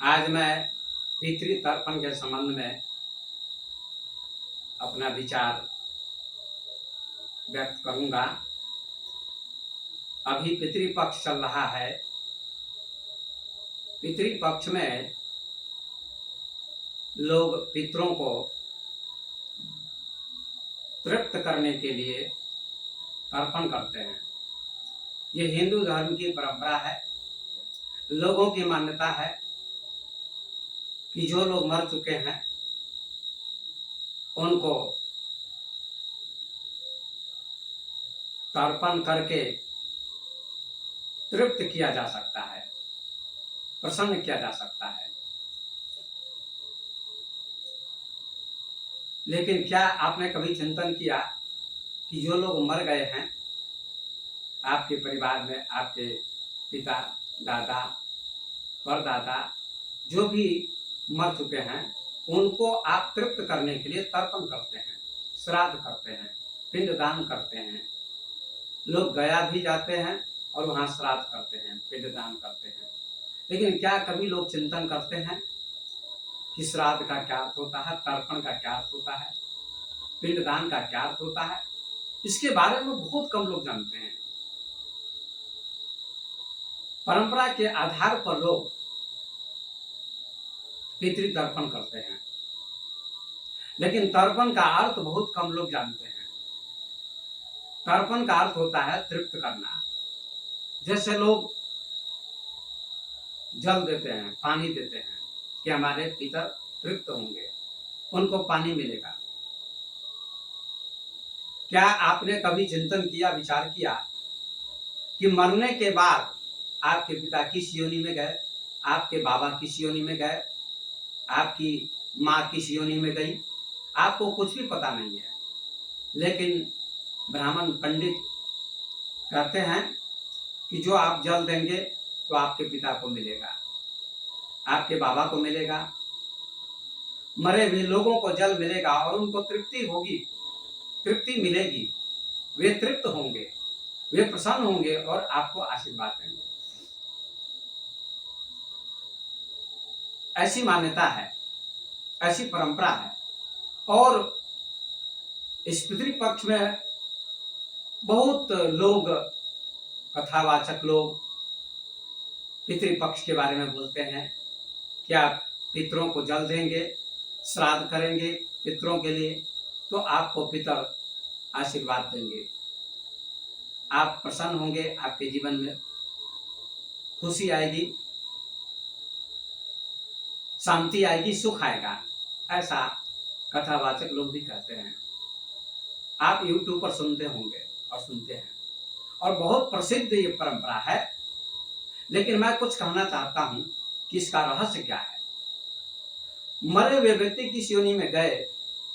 आज मैं पितृ तर्पण के संबंध में अपना विचार व्यक्त करूंगा। अभी पितृपक्ष चल रहा है। पितृपक्ष में लोग पितरों को तृप्त करने के लिए तर्पण करते हैं। ये हिंदू धर्म की परंपरा है। लोगों की मान्यता है कि जो लोग मर चुके हैं उनको तर्पण करके तृप्त किया जा सकता है, प्रसन्न किया जा सकता है। लेकिन क्या आपने कभी चिंतन किया कि जो लोग मर गए हैं आपके परिवार में, आपके पिता, दादा, परदादा, जो भी मर चुके हैं, उनको आप तृप्त करने के लिए तर्पण करते हैं, श्राद्ध करते हैं, पिंडदान करते हैं। लोग गया भी जाते हैं और वहाँ श्राद्ध करते हैं, पिंडदान करते हैं। लेकिन क्या कभी लोग चिंतन करते हैं कि श्राद्ध का क्या अर्थ होता है, तर्पण का क्या अर्थ होता है, पिंडदान का क्या अर्थ होता है? इसके बारे में बहुत कम लोग जानते हैं। परंपरा के आधार पर लोग पितृ तर्पण करते हैं, लेकिन तर्पण का अर्थ बहुत कम लोग जानते हैं। तर्पण का अर्थ होता है तृप्त करना। जैसे लोग जल देते हैं, पानी देते हैं कि हमारे पितर तृप्त होंगे, उनको पानी मिलेगा। क्या आपने कभी चिंतन किया, विचार किया कि मरने के बाद आपके पिता किस योनि में गए, आपके बाबा किस योनि में गए, आपकी माँ किस योनि में गई? आपको कुछ भी पता नहीं है। लेकिन ब्राह्मण पंडित कहते हैं कि जो आप जल देंगे तो आपके पिता को मिलेगा, आपके बाबा को मिलेगा, मरे हुए लोगों को जल मिलेगा और उनको तृप्ति होगी, तृप्ति मिलेगी। वे तृप्त होंगे, वे प्रसन्न होंगे और आपको आशीर्वाद देंगे। ऐसी मान्यता है, ऐसी परंपरा है। और इस पितृपक्ष में बहुत लोग, कथावाचक लोग पितृपक्ष के बारे में बोलते हैं कि आप पितरों को जल देंगे, श्राद्ध करेंगे पितरों के लिए, तो आपको पितर आशीर्वाद देंगे, आप प्रसन्न होंगे, आपके जीवन में खुशी आएगी, शांति आएगी, सुख आएगा। ऐसा कथावाचक लोग भी कहते हैं। आप YouTube पर सुनते होंगे और सुनते हैं, और बहुत प्रसिद्ध ये परंपरा है। लेकिन मैं कुछ कहना चाहता हूं कि इसका रहस्य क्या है। मरे हुए व्यक्ति किस योनि में गए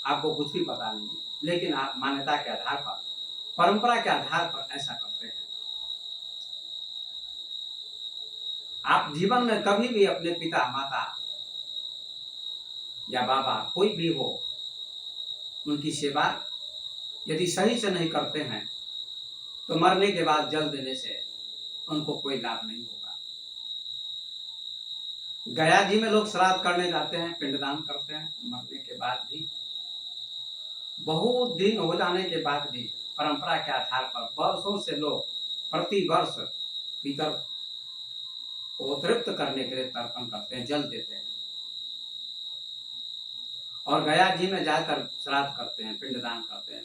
आपको कुछ भी पता नहीं है, लेकिन आप मान्यता के आधार पर, परंपरा के आधार पर ऐसा करते हैं। आप जीवन में कभी भी अपने पिता, माता या बाबा, कोई भी हो, उनकी सेवा यदि सही से नहीं करते हैं तो मरने के बाद जल देने से उनको कोई लाभ नहीं होगा। गया जी में लोग श्राद्ध करने जाते हैं, पिंडदान करते हैं, मरने के बाद भी, बहुत दिन हो जाने के बाद भी परंपरा के आधार पर वर्षों से लोग प्रति वर्ष पितर को तृप्त करने के लिए तर्पण करते हैं, जल देते हैं और गया जी में जाकर श्राद्ध करते हैं, पिंडदान करते हैं।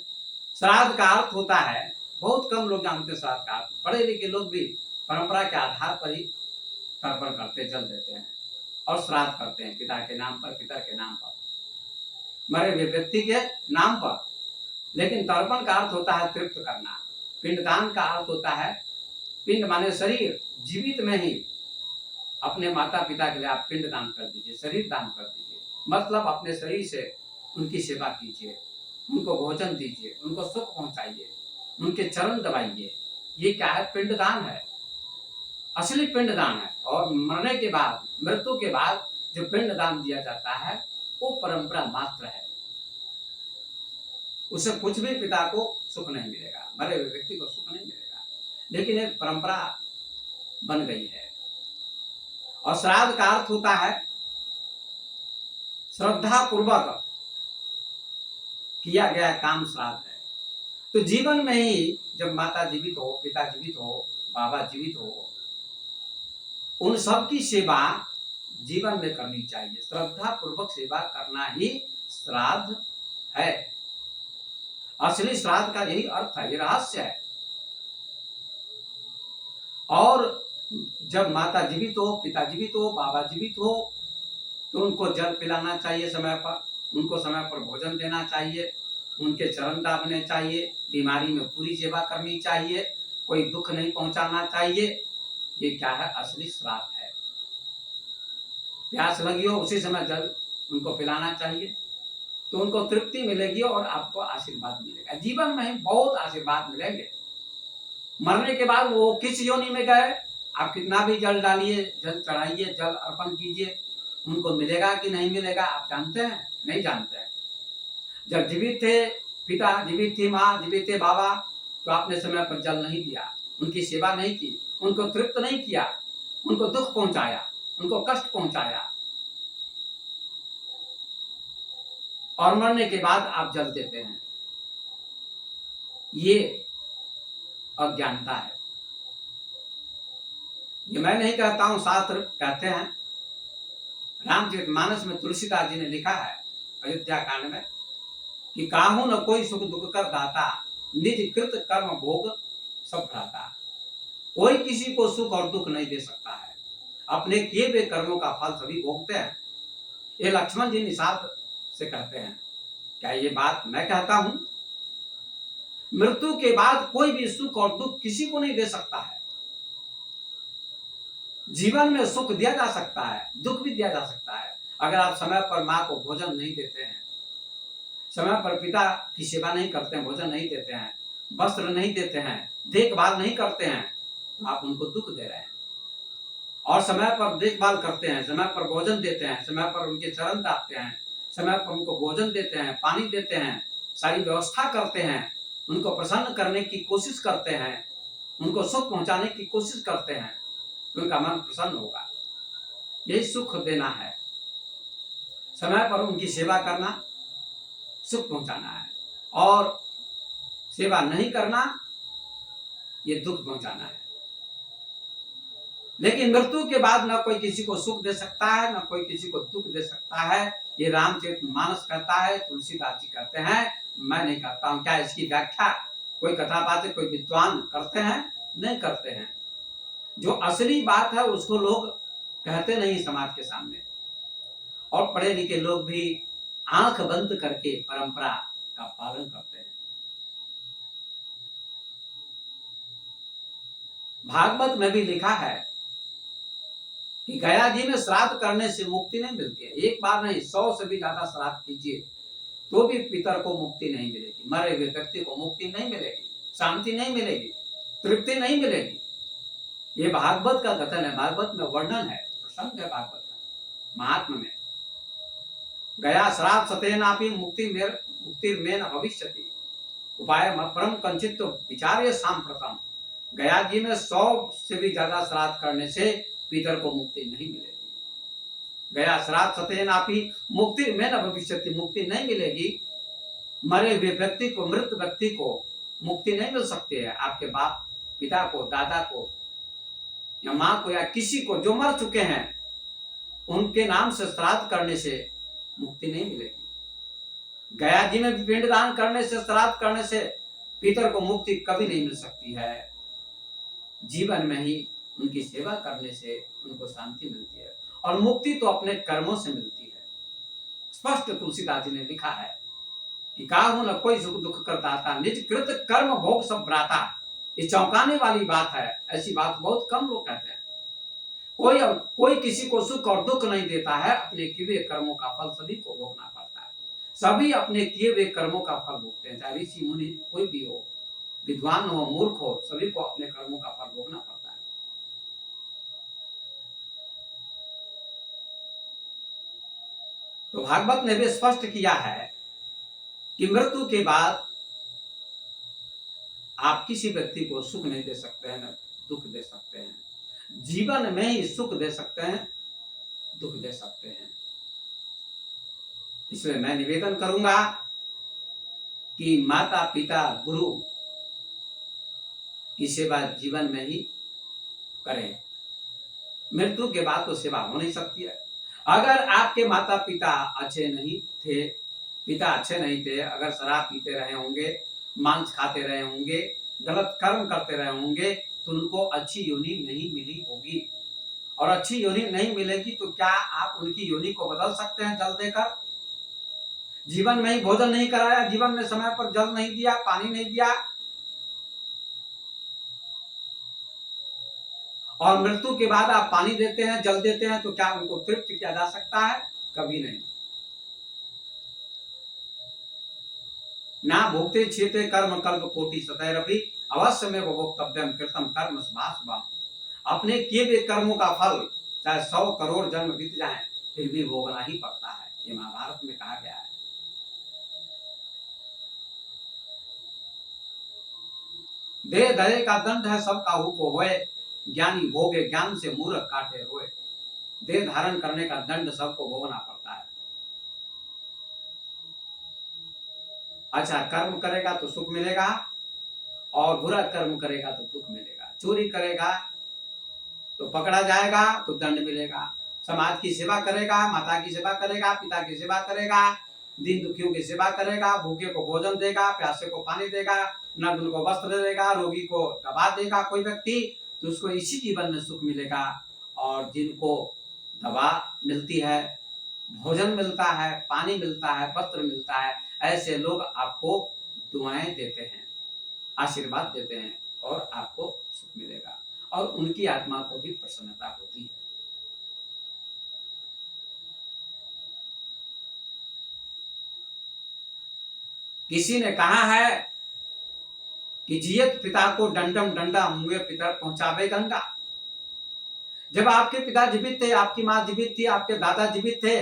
श्राद्ध का अर्थ होता है, बहुत कम लोग जानते हैं श्राद्ध का अर्थ। पढ़े लिखे लोग भी परंपरा के आधार पर ही तर्पण करते, जल देते हैं और श्राद्ध करते हैं पिता के नाम पर, पितर के नाम पर, मरे हुए व्यक्ति के नाम पर। लेकिन तर्पण का अर्थ होता है तृप्त करना। पिंडदान का अर्थ होता है, पिंड माने शरीर, जीवित में ही अपने माता पिता के लिए आप पिंड दान कर दीजिए, शरीर दान कर दीजिए। मतलब अपने शरीर से उनकी सेवा कीजिए, उनको भोजन दीजिए, उनको सुख पहुंचाइए, उनके चरण दबाइए। ये क्या है? पिंडदान है, असली पिंडदान है। और मरने के बाद, मृत्यु के बाद जो पिंडदान दिया जाता है वो परंपरा मात्र है। उसे कुछ भी पिता को सुख नहीं मिलेगा, मरे हुए व्यक्ति को सुख नहीं मिलेगा, लेकिन एक परंपरा बन गई है। और श्राद्ध का अर्थ होता है श्रद्धा पूर्वक किया गया काम श्राद्ध है। तो जीवन में ही जब माता जीवित हो, पिता जीवित हो, बाबा जीवित हो, उन सब की सेवा जीवन में करनी चाहिए। श्रद्धा पूर्वक सेवा करना ही श्राद्ध है। असली श्राद्ध का यही अर्थ है, ये रहस्य है। और जब माता जीवित हो, पिता जीवित हो, बाबा जीवित हो, तो उनको जल पिलाना चाहिए समय पर, उनको समय पर भोजन देना चाहिए, उनके चरण दाबने चाहिए, बीमारी में पूरी सेवा करनी चाहिए, कोई दुख नहीं पहुंचाना चाहिए। ये क्या है? असली श्राद्ध है। प्यास लगी हो उसी समय जल उनको पिलाना चाहिए, तो उनको तृप्ति मिलेगी और आपको आशीर्वाद मिलेगा। जीवन में बहुत आशीर्वाद मिलेंगे। मरने के बाद वो किस योनि में गए, आप कितना भी जल डालिए, जल चढ़ाइए, जल अर्पण कीजिए, उनको मिलेगा कि नहीं मिलेगा आप जानते हैं? नहीं जानते हैं। जब जीवित थे पिता, जीवित थी माँ, जीवित थे बाबा, तो आपने समय पर जल नहीं दिया, उनकी सेवा नहीं की, उनको तृप्त नहीं किया, उनको दुख पहुंचाया, उनको कष्ट पहुंचाया, और मरने के बाद आप जल देते हैं। ये अज्ञानता है। ये मैं नहीं कहता हूं, शास्त्र कहते हैं। रामचरितमानस में तुलसीदास जी ने लिखा है अयोध्या कांड में कि काहू न कोई सुख दुख कर दाता, निज कृत कर्म भोग सब भ्राता। कोई किसी को सुख और दुख नहीं दे सकता है, अपने किए हुए कर्मों का फल सभी भोगते हैं। ये लक्ष्मण जी निषाद से कहते हैं। क्या ये बात मैं कहता हूं? मृत्यु के बाद कोई भी सुख और दुख किसी को नहीं दे सकता है। जीवन में सुख दिया जा सकता है, दुख भी दिया जा सकता है। अगर आप समय पर माँ को भोजन नहीं देते हैं, समय पर पिता की सेवा नहीं करते हैं, भोजन नहीं देते हैं, वस्त्र नहीं देते हैं, देखभाल नहीं करते हैं, तो आप उनको दुख दे रहे हैं। और समय पर देखभाल करते हैं, समय पर भोजन देते हैं, समय पर उनके चरण दाबते हैं, समय पर उनको भोजन देते हैं, पानी देते हैं, सारी व्यवस्था करते हैं, उनको प्रसन्न करने की कोशिश करते हैं, उनको सुख पहुंचाने की कोशिश करते हैं, तो उनका मन प्रसन्न होगा। यही सुख देना है। समय पर उनकी सेवा करना सुख पहुंचाना है, और सेवा नहीं करना ये दुख पहुंचाना है। लेकिन मृत्यु के बाद न कोई किसी को सुख दे सकता है, न कोई किसी को दुख दे सकता है। ये रामचरितमानस कहता है, तुलसीदास जी कहते हैं, मैं नहीं कहता हूं। क्या इसकी व्याख्या कोई कथा बातें कोई विद्वान करते हैं? नहीं करते हैं। जो असली बात है उसको लोग कहते नहीं समाज के सामने, और पढ़े लिखे लोग भी आंख बंद करके परंपरा का पालन करते हैं। भागवत में भी लिखा है कि गया जी में श्राद्ध करने से मुक्ति नहीं मिलती है। एक बार नहीं, 100 से भी ज्यादा श्राद्ध कीजिए तो भी पितर को मुक्ति नहीं मिलेगी, मरे हुए व्यक्ति को मुक्ति नहीं मिलेगी, शांति नहीं मिलेगी, तृप्ति नहीं मिलेगी। ये भागवत का कथन है, भागवत में वर्णन है, प्रसंग है भागवत का महात्मा में। गया श्राद्ध सतेनापि मुक्तिर्मे न भविष्यति, उपाय परम कंचित विचार्य सांप्रतम। गया जी में 100 से भी ज्यादा श्राद्ध करने से पितर को मुक्ति नहीं मिलेगी। गया श्राद्ध सतेनापि मुक्तिर्मे न भविष्यति, मुक्ति नहीं मिलेगी। मरे हुए व्यक्ति को, मृत व्यक्ति को मुक्ति नहीं मिल सकती है। आपके बाप, पिता को, दादा को, या माँ को, या किसी को जो मर चुके हैं, उनके नाम से श्राद्ध करने से मुक्ति नहीं मिलेगी। गया जी में पिंडदान करने से, श्राद्ध करने से पितर को मुक्ति कभी नहीं मिल सकती है। जीवन में ही उनकी सेवा करने से उनको शांति मिलती है, और मुक्ति तो अपने कर्मों से मिलती है। स्पष्ट तुलसीदास जी ने लिखा है कि काहू न कोई सुख दुख कर दाता, निज कृत कर्म भोग सब भ्राता। ये चौंकाने वाली बात है, ऐसी बात बहुत कम लोग कहते हैं। कोई किसी को सुख और दुख नहीं देता है, अपने किए हुए कर्मों का फल सभी को भोगना पड़ता है। सभी अपने किए हुए कर्मों का फल भोगते हैं, चाहे ऋषि मुनि कोई भी हो, विद्वान हो, मूर्ख हो, सभी को अपने कर्मों का फल भोगना पड़ता है। तो भागवत ने भी स्पष्ट किया है कि मृत्यु के बाद आप किसी व्यक्ति को सुख नहीं दे सकते हैं, न दुख दे सकते हैं। जीवन में ही सुख दे सकते हैं, दुख दे सकते हैं। इसलिए मैं निवेदन करूंगा कि माता पिता गुरु की सेवा जीवन में ही करें। मृत्यु के बाद तो सेवा हो नहीं सकती है। अगर आपके माता पिता अच्छे नहीं थे, अगर शराब पीते रहे होंगे, मांस खाते रहे होंगे, गलत कर्म करते रहे होंगे, तो उनको अच्छी योनि नहीं मिली होगी। और अच्छी योनि नहीं मिलेगी तो क्या आप उनकी योनि को बदल सकते हैं जल देकर? जीवन में ही भोजन नहीं कराया, जीवन में समय पर जल नहीं दिया, पानी नहीं दिया, और मृत्यु के बाद आप पानी देते हैं, जल देते हैं, तो क्या उनको तृप्त किया जा सकता है? कभी नहीं। ना भोगते छेते कर्म कल्प कोटि सतैरपि अवश्य में भोक्तव्यम कृतम कर्म शुभाशुभम। अपने किए हुए कर्मों का फल चाहे 100 करोड़ जन्म बीत जाए फिर भी भोगना ही पड़ता है। ये महाभारत में कहा गया है। देह धरे का दंड है सब काहू को होए, ज्ञानी भोगे ज्ञान से मूर्ख काटे रोए। देह धारण करने का दंड सबको भोगना पड़ता है। अच्छा कर्म करेगा तो सुख मिलेगा, और बुरा कर्म करेगा तो दुख मिलेगा। चोरी करेगा तो पकड़ा जाएगा तो दंड मिलेगा। समाज की सेवा करेगा, माता की सेवा करेगा, पिता की सेवा करेगा, दीन दुखियों की सेवा करेगा, भूखे को भोजन देगा, प्यासे को पानी देगा, नग्न को वस्त्र देगा, रोगी को दवा देगा कोई व्यक्ति, तो उसको इसी जीवन में सुख मिलेगा। और जिनको दवा मिलती है, भोजन मिलता है, पानी मिलता है, वस्त्र मिलता है, ऐसे लोग आपको दुआएं देते हैं, आशीर्वाद देते हैं, और आपको सुख मिलेगा, और उनकी आत्मा को भी प्रसन्नता होती है। किसी ने कहा है कि जियत पिता को दंडम दंडा मुए पितर पहुंचावे गंगा। जब आपके पिता जीवित थे, आपकी माँ जीवित थी, आपके दादा जीवित थे,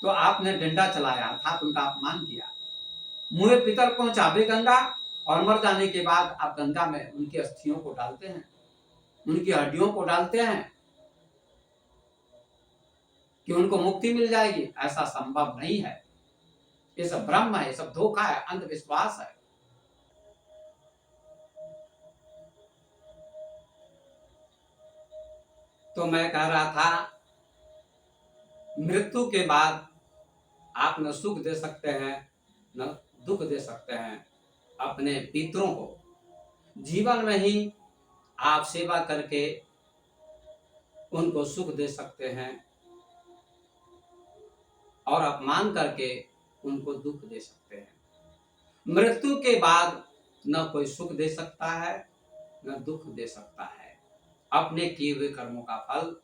तो आपने डंडा चलाया अर्थात उनका अपमान किया। मुए पितर पहुंचावे गंगा, और मर जाने के बाद आप गंगा में उनकी अस्थियों को डालते हैं, उनकी हड्डियों को डालते हैं कि उनको मुक्ति मिल जाएगी। ऐसा संभव नहीं है। ये सब भ्रम है, ये सब धोखा है, अंधविश्वास है। तो मैं कह रहा था, मृत्यु के बाद आप न सुख दे सकते हैं न दुख दे सकते हैं अपने पितरों को। जीवन में ही आप सेवा करके उनको सुख दे सकते हैं, और अपमान करके उनको दुख दे सकते हैं। मृत्यु के बाद न कोई सुख दे सकता है न दुख दे सकता है। अपने किए हुए कर्मों का फल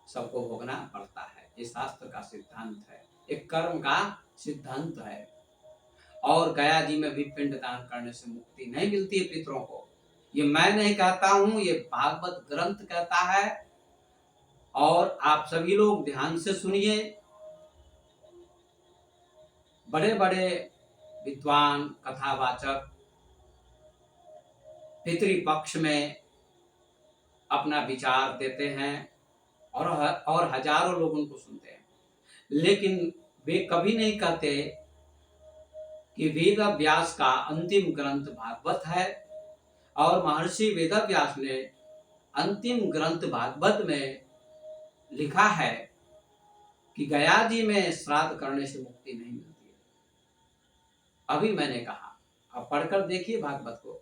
सबको भोगना पड़ता है। ये शास्त्र का सिद्धांत है, एक कर्म का सिद्धांत है। और गया जी में भी पिंड दान करने से मुक्ति नहीं मिलती है पितरों को। ये मैं नहीं कहता हूं, ये भागवत ग्रंथ कहता है। और आप सभी लोग ध्यान से सुनिए। बड़े बड़े विद्वान कथावाचक पितृपक्ष में अपना विचार देते हैं, और हजारों लोग उनको सुनते हैं, लेकिन वे कभी नहीं कहते कि वेद व्यास का अंतिम ग्रंथ भागवत है, और महर्षि वेद व्यास ने अंतिम ग्रंथ भागवत में लिखा है कि गया जी में श्राद्ध करने से मुक्ति नहीं मिलती है। अभी मैंने कहा, अब पढ़कर देखिए भागवत को।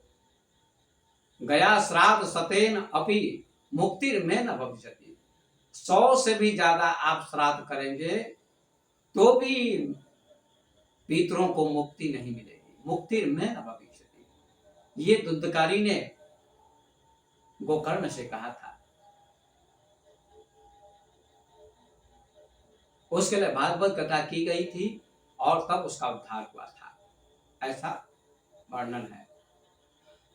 गया श्राद्ध सतेन अपि मुक्तिर में न भविष्यति। 100 से भी ज्यादा आप श्राद्ध करेंगे तो भी पितरों को मुक्ति नहीं मिलेगी। मुक्तिर में न भविष्यति, ये दुंदकारी ने गोकर्ण से कहा था। उसके लिए भागवत कथा की गई थी, और तब उसका उद्धार हुआ था, ऐसा वर्णन है।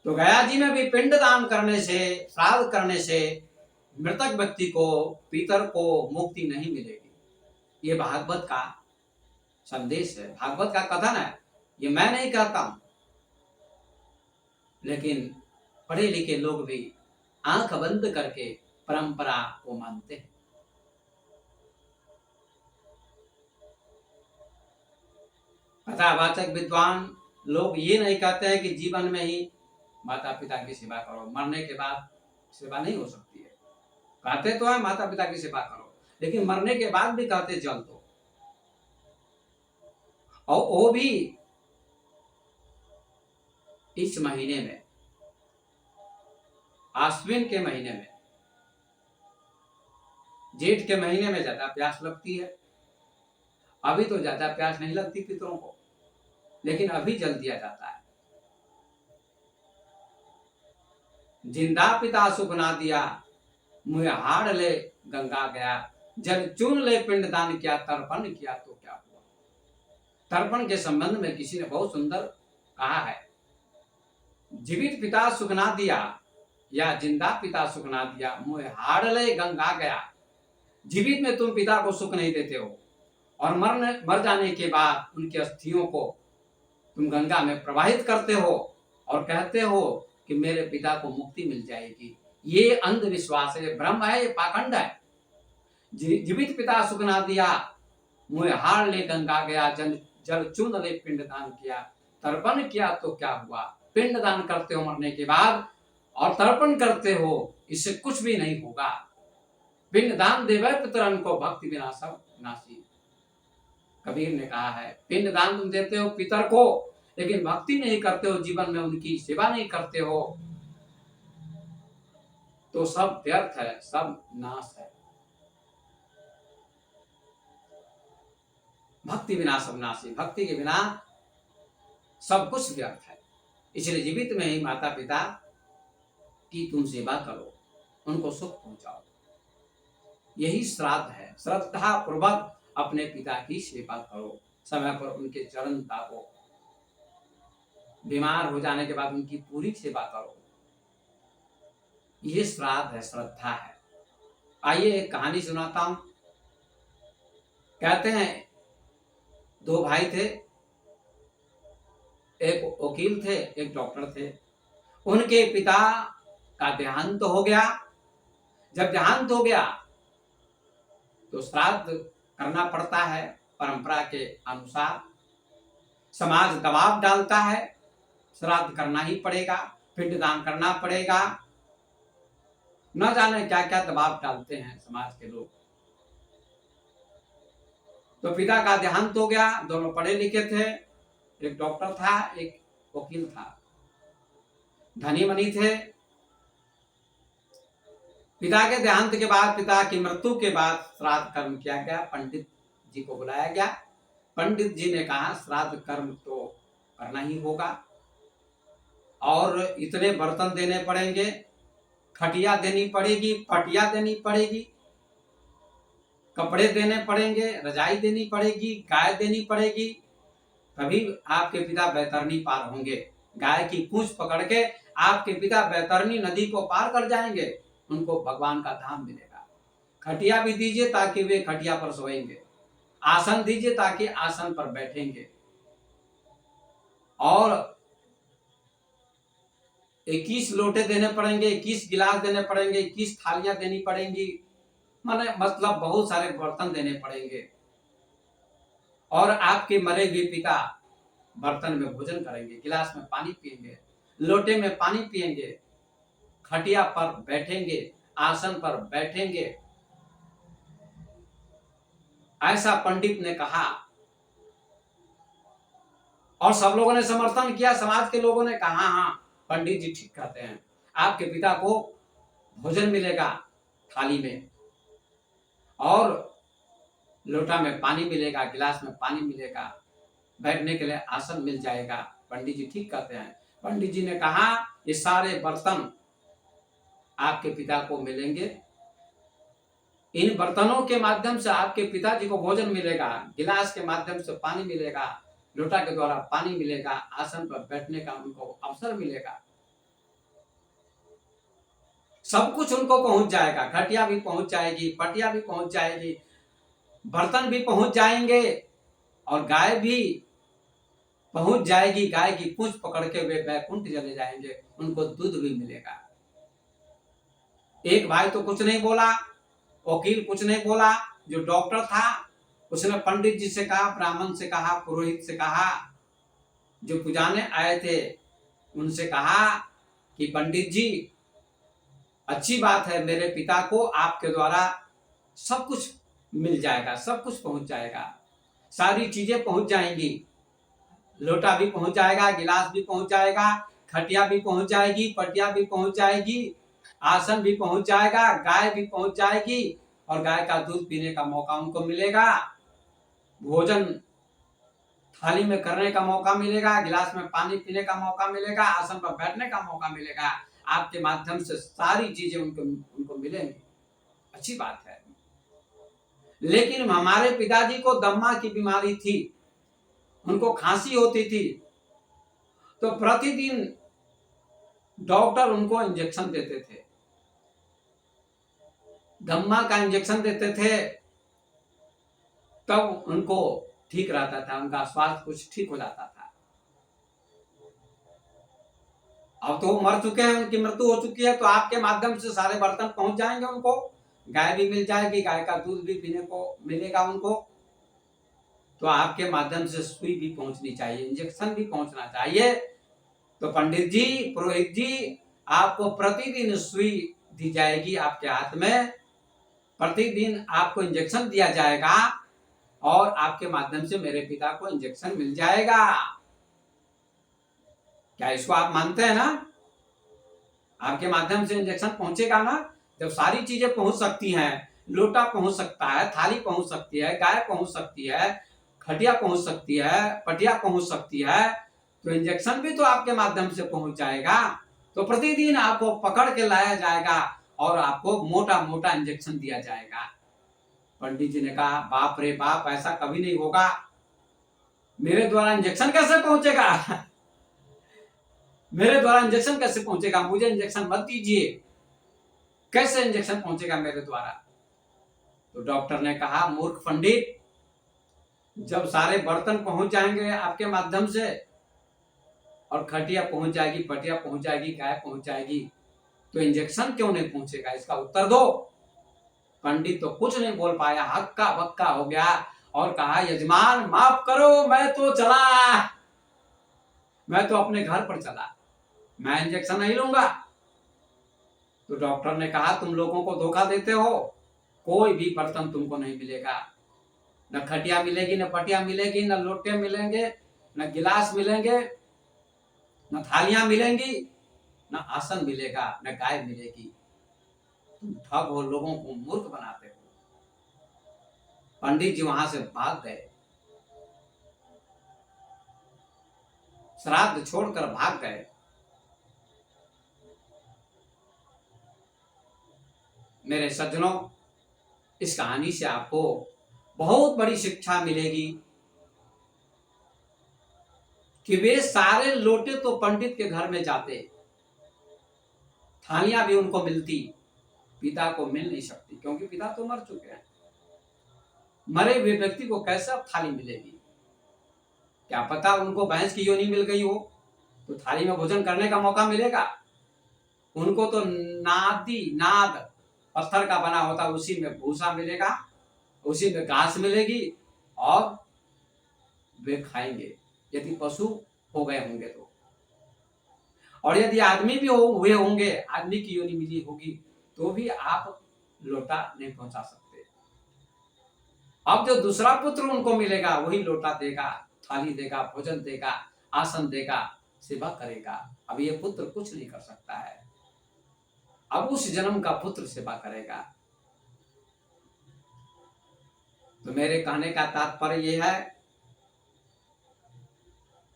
तो गया जी में भी पिंड दान करने से, श्राद्ध करने से मृतक व्यक्ति को, पितर को मुक्ति नहीं मिलेगी। ये भागवत का संदेश है, भागवत का कथन है। ये मैं नहीं कहता हूं, लेकिन पढ़े लिखे लोग भी आंख बंद करके परंपरा को मानते हैं। कथावाचक विद्वान लोग ये नहीं कहते हैं कि जीवन में ही माता पिता की सेवा करो, मरने के बाद सेवा नहीं हो सकती है। कहते तो है माता पिता की सेवा करो, लेकिन मरने के बाद भी कहते जल दो, और वो भी इस महीने में, आश्विन के महीने में। जेठ के महीने में ज्यादा प्यास लगती है, अभी तो ज्यादा प्यास नहीं लगती पितरों को, लेकिन अभी जल दिया जाता है। जिंदा पिता सुख ना दिया, मुँह हाड़ ले गंगा गया, जल चून ले पिंडदान किया, तर्पण किया तो क्या हुआ। तर्पण के संबंध में किसी ने बहुत सुंदर कहा है, जीवित पिता सुख ना दिया या जिंदा पिता सुख ना दिया, मुँह हाड़ ले गंगा गया। जीवित में तुम पिता को सुख नहीं देते हो, और मर जाने के बाद उनकी अस्थियों को तुम गंगा में प्रवाहित करते हो और कहते हो कि मेरे पिता को मुक्ति मिल जाएगी। ये अंधविश्वास है, भ्रम है, ये पाखंड है। जीवित पिता सुख ना दिया, मुँह हाड़ ले गंगा गया, जल चून ले पिंडदान किया, तर्पण किया तो क्या हुआ। पिंडदान करते हो मरने के बाद और तर्पण करते हो, इससे कुछ भी नहीं होगा। पिंडदान देवे पितरन को, भक्ति विनाशम नासी। कबीर ने कहा है, पिंडदान तुम देते हो पितर को, लेकिन भक्ति नहीं करते हो, जीवन में उनकी सेवा नहीं करते हो, तो सब व्यर्थ है, सब नाश है। भक्ति बिना सब नाशी, भक्ति के बिना सब कुछ व्यर्थ है। इसलिए जीवित में ही माता पिता की तुम सेवा करो, उनको सुख पहुंचाओ, यही श्राद्ध है। श्रद्धा पूर्वक अपने पिता की सेवा करो, समय पर उनके चरण दाबो, बीमार हो जाने के बाद उनकी पूरी सेवा करो, ये श्राद्ध है, श्रद्धा है। आइए एक कहानी सुनाता हूं। कहते हैं दो भाई थे, एक वकील थे, एक डॉक्टर थे। उनके पिता का देहांत हो गया। जब देहांत हो गया तो श्राद्ध करना पड़ता है, परंपरा के अनुसार। समाज दबाव डालता है, श्राद्ध करना ही पड़ेगा, पिंडदान करना पड़ेगा। न जाने क्या क्या दबाव डालते हैं समाज के लोग। तो पिता का देहांत हो गया, दोनों पढ़े लिखे थे, एक डॉक्टर था, एक वकील था, धनी मनी थे। पिता के देहांत के बाद, पिता की मृत्यु के बाद श्राद्ध कर्म किया गया, पंडित जी को बुलाया गया। पंडित जी ने कहा श्राद्ध कर्म तो करना ही होगा, और इतने बर्तन देने पड़ेंगे, खटिया देनी पड़ेगी, पटिया देनी पड़ेगी, कपड़े देने पड़ेंगे, रजाई देनी पड़ेगी, गाय देनी पड़ेगी, तभी आपके पिता बैतरनी पार होंगे। गाय की पूंछ पकड़ के आपके पिता बैतरनी नदी को पार कर जाएंगे, उनको भगवान का धाम मिलेगा। खटिया भी दीजिए ताकि वे खटिया पर सोएंगे, आसन दीजिए ताकि आसन पर बैठेंगे, और 21 लोटे देने पड़ेंगे, 21 गिलास देने पड़ेंगे, 21 थालियां देनी पड़ेंगी, माने मतलब बहुत सारे बर्तन देने पड़ेंगे। और आपके मरे हुए पिता बर्तन में भोजन करेंगे, गिलास में पानी पिएंगे, लोटे में पानी पिएंगे, खटिया पर बैठेंगे, आसन पर बैठेंगे। ऐसा पंडित ने कहा, और सब लोगों ने समर्थन किया। समाज के लोगों ने कहा हाँ पंडित जी ठीक कहते हैं, आपके पिता को भोजन मिलेगा थाली में, और लोटा में पानी मिलेगा, गिलास में पानी मिलेगा, बैठने के लिए आसन मिल जाएगा। पंडित जी ठीक कहते हैं। पंडित जी ने कहा ये सारे बर्तन आपके पिता को मिलेंगे, इन बर्तनों के माध्यम से आपके पिताजी को भोजन मिलेगा, गिलास के माध्यम से पानी मिलेगा, लोटा के द्वारा पानी मिलेगा, आसन पर बैठने का उनको अवसर मिलेगा, सब कुछ उनको पहुंच जाएगा। खटिया भी पहुंच जाएगी, पटिया भी पहुंच जाएगी, बर्तन भी पहुंच जाएंगे, और गाय भी पहुंच जाएगी। गाय की पूंछ पकड़ के वे बैकुंठ चले जाएंगे, उनको दूध भी मिलेगा। एक भाई तो कुछ नहीं बोला, वकील कुछ नहीं बोला, जो डॉक्टर था उसने पंडित जी से कहा, ब्राह्मण से कहा, पुरोहित से कहा जो पुजाने आए थे उनसे कहा कि पंडित जी, अच्छी बात है, मेरे पिता को आपके द्वारा सब कुछ मिल जाएगा, सब कुछ पहुंच जाएगा, सारी चीजें पहुंच जाएंगी, लोटा भी पहुंच जाएगा, गिलास भी पहुंच जाएगा, खटिया भी पहुंच जाएगी, पटिया भी पहुंच जाएगी, आसन भी पहुंच जाएगा, गाय भी पहुंच जाएगी और गाय का दूध पीने का मौका उनको मिलेगा, भोजन थाली में करने का मौका मिलेगा, गिलास में पानी पीने का मौका मिलेगा, आसन पर बैठने का मौका मिलेगा, आपके माध्यम से सारी चीजें उनको उनको मिलेंगी। अच्छी बात है। लेकिन हमारे पिताजी को दम्मा की बीमारी थी, उनको खांसी होती थी, तो प्रतिदिन डॉक्टर उनको इंजेक्शन देते थे, दम्मा का इंजेक्शन देते थे, तब उनको ठीक रहता था, उनका स्वास्थ्य कुछ ठीक हो जाता था। अब तो वो मर चुके हैं, उनकी मृत्यु हो चुकी है, तो आपके माध्यम से सारे बर्तन पहुंच जाएंगे उनको, गाय भी मिल जाएगी, गाय का दूध भी पीने को मिलेगा उनको, तो आपके माध्यम से सुई भी पहुंचनी चाहिए, इंजेक्शन भी पहुंचना चाहिए। तो पंडित जी, पुरोहित जी, आपको प्रतिदिन सुई दी जाएगी आपके हाथ में, प्रतिदिन आपको इंजेक्शन दिया जाएगा और आपके माध्यम से मेरे पिता को इंजेक्शन मिल जाएगा। क्या इसको आप मानते हैं ना? आपके माध्यम से इंजेक्शन पहुंचेगा ना? जब सारी चीजें पहुंच सकती हैं, लोटा पहुंच सकता है, थाली पहुंच सकती है, गाय पहुंच सकती है, खटिया पहुंच सकती है, पटिया पहुंच सकती है, तो इंजेक्शन भी तो आपके माध्यम से पहुंच जाएगा। तो प्रतिदिन आपको पकड़ के लाया जाएगा और आपको मोटा मोटा इंजेक्शन दिया जाएगा। पंडित जी ने कहा, बाप रे बाप, ऐसा कभी नहीं होगा, मेरे द्वारा इंजेक्शन कैसे पहुंचेगा? मेरे द्वारा इंजेक्शन कैसे पहुंचेगा? मुझे इंजेक्शन मत दीजिए, कैसे इंजेक्शन पहुंचेगा मेरे द्वारा? तो डॉक्टर ने कहा, मूर्ख पंडित, जब सारे बर्तन पहुंच जाएंगे आपके माध्यम से और खटिया पहुंच जाएगी, पटिया पहुंच जाएगी, गाय पहुंच जाएगी, तो इंजेक्शन क्यों नहीं पहुंचेगा? इसका उत्तर दो। पंडित तो कुछ नहीं बोल पाया, हक्का बक्का हो गया और कहा, यजमान माफ करो, मैं तो चला, मैं तो अपने घर पर चला, मैं इंजेक्शन नहीं लूंगा। तो डॉक्टर ने कहा, तुम लोगों को धोखा देते हो, कोई भी बर्तन तुमको नहीं मिलेगा, न खटिया मिलेगी, न पटिया मिलेगी, न लोटे मिलेंगे, न गिलास मिलेंगे, न थालियां मिलेंगी, न आसन मिलेगा, न गाय मिलेगी। तुम ठग हो, लोगों को मूर्ख बनाते हो। पंडित जी वहां से भाग गए, श्राद्ध छोड़कर भाग गए। मेरे सज्जनों, इस कहानी से आपको बहुत बड़ी शिक्षा मिलेगी कि वे सारे लोटे तो पंडित के घर में जाते, थालियां भी उनको मिलती, पिता को मिल नहीं सकती, क्योंकि पिता तो मर चुके हैं। मरे हुए व्यक्ति को कैसे अब थाली मिलेगी? क्या पता उनको भैंस की योनि मिल गई हो तो थाली में भोजन करने का मौका मिलेगा। उनको तो नाद पत्थर का बना होता, उसी में भूसा मिलेगा, उसी में घास मिलेगी और वे खाएंगे, यदि पशु हो गए होंगे तो। और यदि आदमी भी हुए होंगे, आदमी की योनि मिली होगी, तो भी आप लोटा नहीं पहुंचा सकते। अब जो दूसरा पुत्र उनको मिलेगा, वही लोटा देगा, थाली देगा, भोजन देगा, आसन देगा, सेवा करेगा। अब ये पुत्र कुछ नहीं कर सकता है, अब उस जन्म का पुत्र सेवा करेगा। तो मेरे कहने का तात्पर्य यह है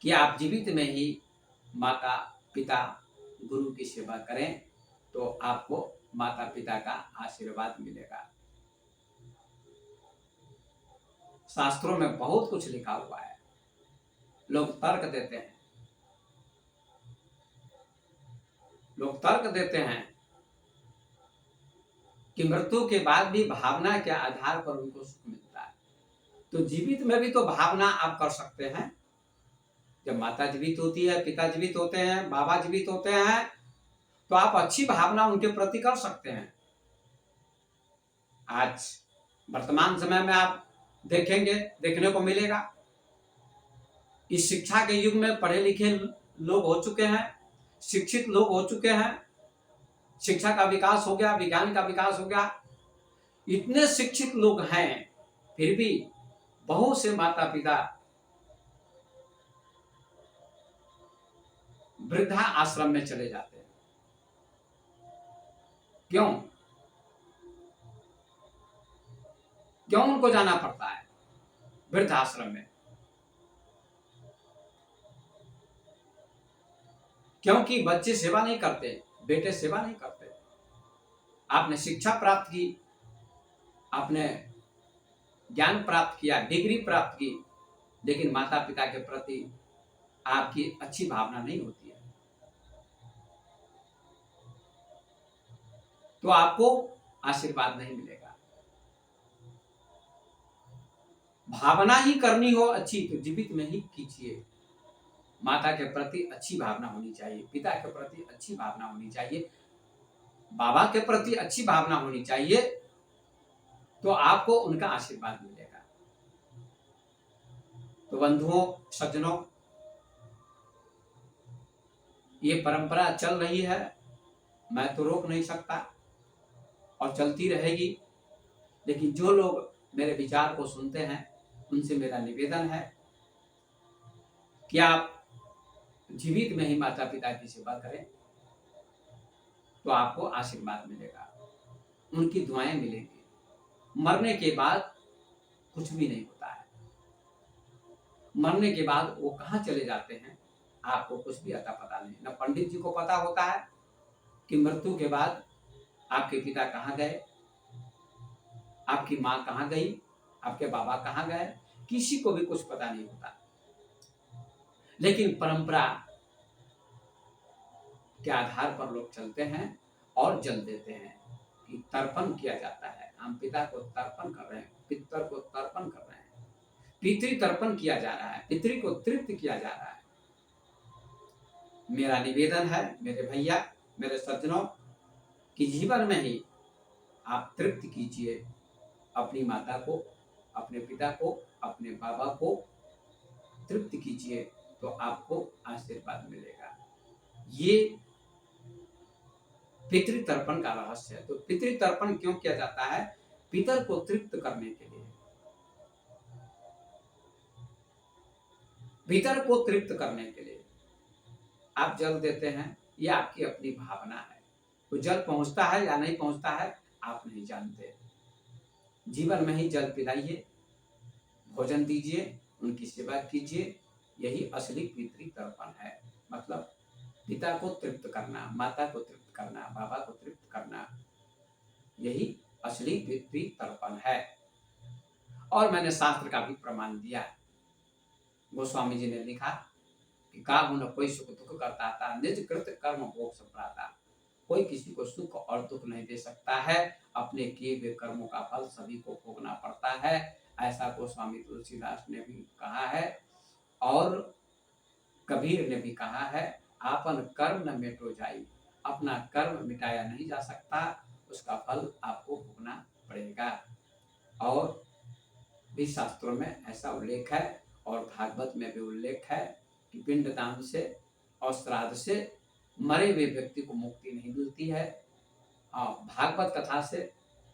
कि आप जीवित में ही माता पिता गुरु की सेवा करें, तो आपको माता पिता का आशीर्वाद मिलेगा। शास्त्रों में बहुत कुछ लिखा हुआ है, लोग तर्क देते हैं, लोग तर्क देते हैं कि मृत्यु के बाद भी भावना के आधार पर उनको सुख मिलता है। तो जीवित में भी तो भावना आप कर सकते हैं। जब माता जीवित होती है, पिता जीवित होते हैं, बाबा जीवित होते हैं, तो आप अच्छी भावना उनके प्रति कर सकते हैं। आज वर्तमान समय में आप देखेंगे, देखने को मिलेगा इस शिक्षा के युग में पढ़े लिखे लोग हो चुके हैं, शिक्षित लोग हो चुके हैं, शिक्षा का विकास हो गया, विज्ञान का विकास हो गया, इतने शिक्षित लोग हैं, फिर भी बहुत से माता पिता वृद्धा आश्रम में चले जाते हैं। क्यों क्यों उनको जाना पड़ता है वृद्धाश्रम में? क्योंकि बच्चे सेवा नहीं करते, बेटे सेवा नहीं करते। आपने शिक्षा प्राप्त की, आपने ज्ञान प्राप्त किया, डिग्री प्राप्त की, लेकिन माता पिता के प्रति आपकी अच्छी भावना नहीं होती है, तो आपको आशीर्वाद नहीं मिलेगा। भावना ही करनी हो अच्छी तो जीवित में ही कीजिए। माता के प्रति अच्छी भावना होनी चाहिए, पिता के प्रति अच्छी भावना होनी चाहिए, बाबा के प्रति अच्छी भावना होनी चाहिए, तो आपको उनका आशीर्वाद मिलेगा। तो बंधुओं, सज्जनों, ये परंपरा चल रही है, मैं तो रोक नहीं सकता और चलती रहेगी। लेकिन जो लोग मेरे विचार को सुनते हैं, उनसे मेरा निवेदन है कि आप जीवित में ही माता पिता की सेवा करें, तो आपको आशीर्वाद मिलेगा, उनकी दुआएं मिलेंगी। मरने के बाद कुछ भी नहीं होता है। मरने के बाद वो कहाँ चले जाते हैं, आपको कुछ भी अता पता नहीं। न पंडित जी को पता होता है कि मृत्यु के बाद आपके पिता कहाँ गए, आपकी माँ कहाँ गई, आपके बाबा कहाँ गए, किसी को भी कुछ पता नहीं होता। लेकिन परंपरा के आधार पर लोग चलते हैं और जल देते हैं कि तर्पण किया जाता है। हम पिता को तर्पण कर रहे हैं, पितर को तर्पण कर रहे हैं, पितृ तर्पण किया जा रहा है, पितृ को तृप्त किया जा रहा है। मेरा निवेदन है मेरे भैया, मेरे सज्जनों, कि जीवन में ही आप तृप्त कीजिए अपनी माता को, अपने पिता को, अपने बाबा को तृप्त कीजिए, तो आपको आशीर्वाद मिलेगा। ये पितृ तर्पण का रहस्य है। तो पितृ तर्पण क्यों किया जाता है? पितर को तृप्त करने के लिए, पितर को तृप्त करने के लिए आप जल देते हैं। ये आपकी अपनी भावना है। तो जल पहुंचता है या नहीं पहुंचता है आप नहीं जानते। जीवन में ही जल पिलाइए, भोजन दीजिए, उनकी सेवा कीजिए। यही असली पितृ तर्पण है। मतलब पिता को तृप्त करना, माता को तृप्त करना, बाबा को तृप्त करना, यही असली पितृ तर्पण है। और मैंने शास्त्र का भी प्रमाण दिया। गोस्वामी जी ने लिखा कि काहु न कोई सुख दुख करता था, निज कृत कर्म भोग संप्राता। कोई किसी को सुख और दुख नहीं दे सकता है, अपने किए हुए कर्मों का फल सभी को भोगना पड़ता है। ऐसा गोस्वामी तुलसीदास ने भी कहा है और कबीर ने भी कहा है, आपन कर्म न मिटो जाई। अपना कर्म मिटाया नहीं जा सकता, उसका फल आपको भोगना पड़ेगा। और भी शास्त्रों में ऐसा उल्लेख है और भागवत में भी उल्लेख है कि पिंडदान से और श्राद्ध से मरे हुए व्यक्ति को मुक्ति नहीं मिलती है। भागवत कथा से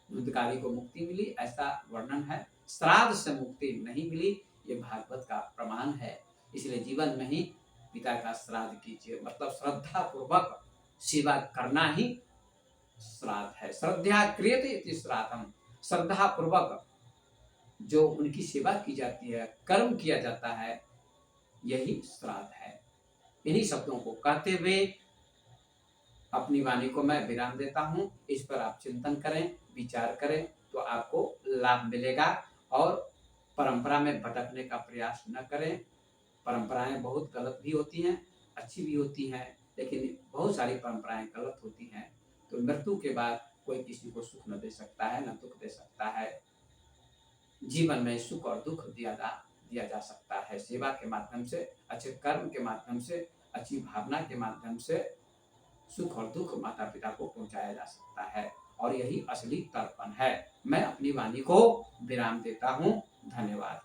दुष्टकारी को मुक्ति मिली, ऐसा वर्णन है। श्राद्ध से मुक्ति नहीं मिली, ये भागवत का प्रमाण है। इसलिए जीवन में ही पिता का श्राद्ध कीजिए। मतलब श्रद्धा पूर्वक सेवा करना ही श्राद्ध है। श्रद्धा क्रियते इति श्राद्धम। श्रद्धा पूर्वक जो उनकी सेवा की जाती है, कर्म किया जाता है, यही श्राद्ध है। इन्हीं शब्दों को कहते हुए अपनी वाणी को मैं विराम देता हूँ। इस पर आप चिंतन करें, विचार करें, तो आपको लाभ मिलेगा। और परंपरा में भटकने का प्रयास न करें। परंपराएं बहुत गलत भी होती हैं, अच्छी भी होती हैं, लेकिन बहुत सारी परंपराएं गलत होती हैं। तो मृत्यु के बाद कोई किसी को सुख न दे सकता है, न दुख दे सकता है। जीवन में सुख और दुख दिया जा सकता है सेवा के माध्यम से, अच्छे कर्म के माध्यम से, अच्छी भावना के माध्यम से सुख और दुख माता पिता को पहुंचाया जा सकता है। और यही असली तर्पण है। मैं अपनी वाणी को विराम देता हूँ। धन्यवाद।